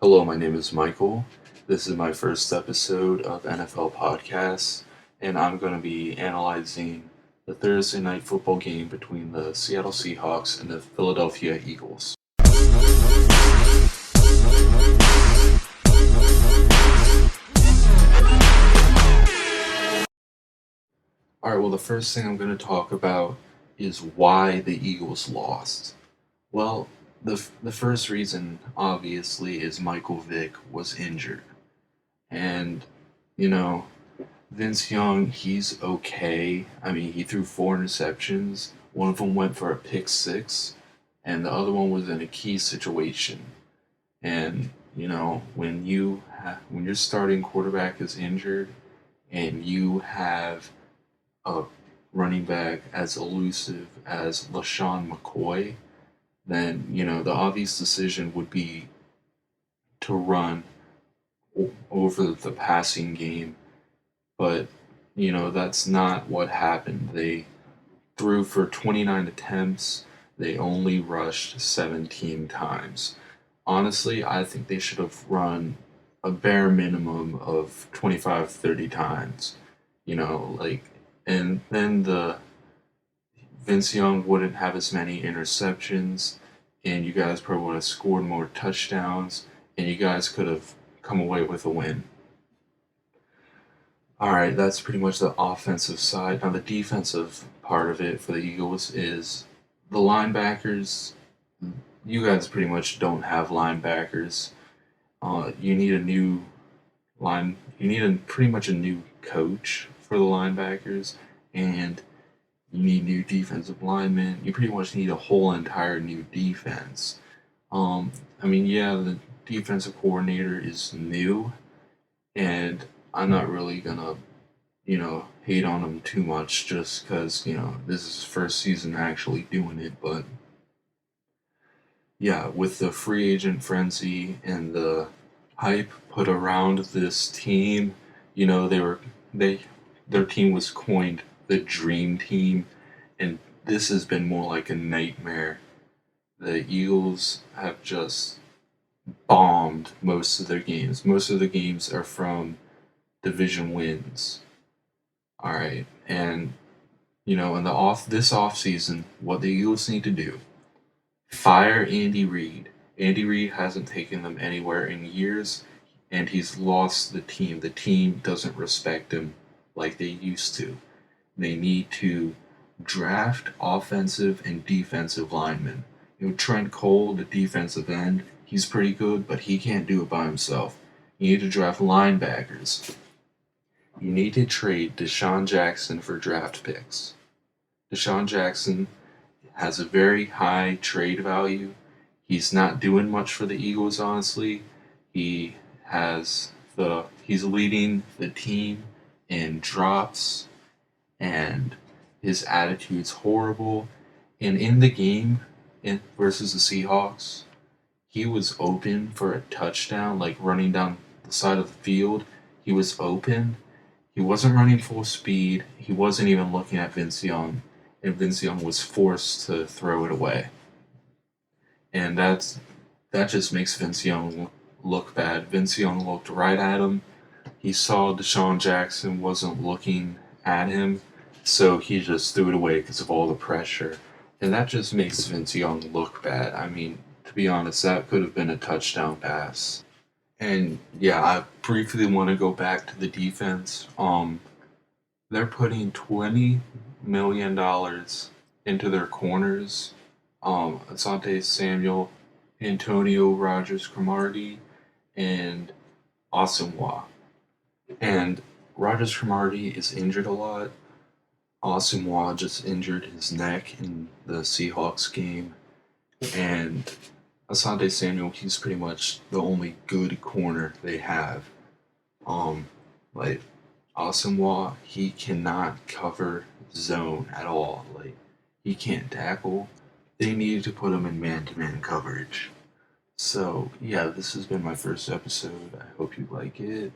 Hello, my name is Michael. This is my first episode of NFL Podcasts, and I'm going to be analyzing the Thursday night football game between the Seattle Seahawks and the Philadelphia Eagles. Alright, well, the first thing I'm going to talk about is why the Eagles lost. Well, the first reason, obviously, is Michael Vick was injured. And, you know, Vince Young, he's okay. I mean, he threw 4 interceptions. One of them went for a pick six, and the other one was in a key situation. And, when when your starting quarterback is injured and you have a running back as elusive as LaShawn McCoy, then, the obvious decision would be to run over the passing game. But, that's not what happened. They threw for 29 attempts. They only rushed 17 times. Honestly, I think they should have run a bare minimum of 25, 30 times. And then Vince Young wouldn't have as many interceptions, and you guys probably would have scored more touchdowns, and you guys could have come away with a win. Alright, that's pretty much the offensive side. Now, the defensive part of it for the Eagles is the linebackers. You guys pretty much don't have linebackers. You need pretty much a new coach for the linebackers, and you need new defensive linemen. You pretty much need a whole entire new defense. The defensive coordinator is new, and I'm not really gonna, hate on him too much just because, this is his first season actually doing it. But yeah, with the free agent frenzy and the hype put around this team, their team was coined the Dream Team, and this has been more like a nightmare. The Eagles have just bombed most of their games. Most of the games are from division wins. All right, and this off season, what the Eagles need to do: fire Andy Reid. Andy Reid hasn't taken them anywhere in years, and he's lost the team. The team doesn't respect him like they used to. They need to draft offensive and defensive linemen. Trent Cole, the defensive end, he's pretty good, but he can't do it by himself. You need to draft linebackers. You need to trade Deshaun Jackson for draft picks. Deshaun Jackson has a very high trade value. He's not doing much for the Eagles, honestly. He's leading the team in drops, and his attitude's horrible. And in the game versus the Seahawks, he was open for a touchdown, like running down the side of the field. He was open. He wasn't running full speed. He wasn't even looking at Vince Young, and Vince Young was forced to throw it away. And that just makes Vince Young look bad. Vince Young looked right at him. He saw Deshaun Jackson wasn't looking at him, so he just threw it away because of all the pressure. And that just makes Vince Young look bad. I mean, to be honest, that could have been a touchdown pass. And yeah, I briefly want to go back to the defense. They're putting $20 million into their corners. Asante Samuel, Antonio Rogers-Cromartie, and Asamoah. And Rogers-Cromartie is injured a lot. Asamoah just injured his neck in the Seahawks game. And Asante Samuel, he's pretty much the only good corner they have. Asamoah, he cannot cover zone at all. He can't tackle. They needed to put him in man-to-man coverage. So, yeah, this has been my first episode. I hope you like it,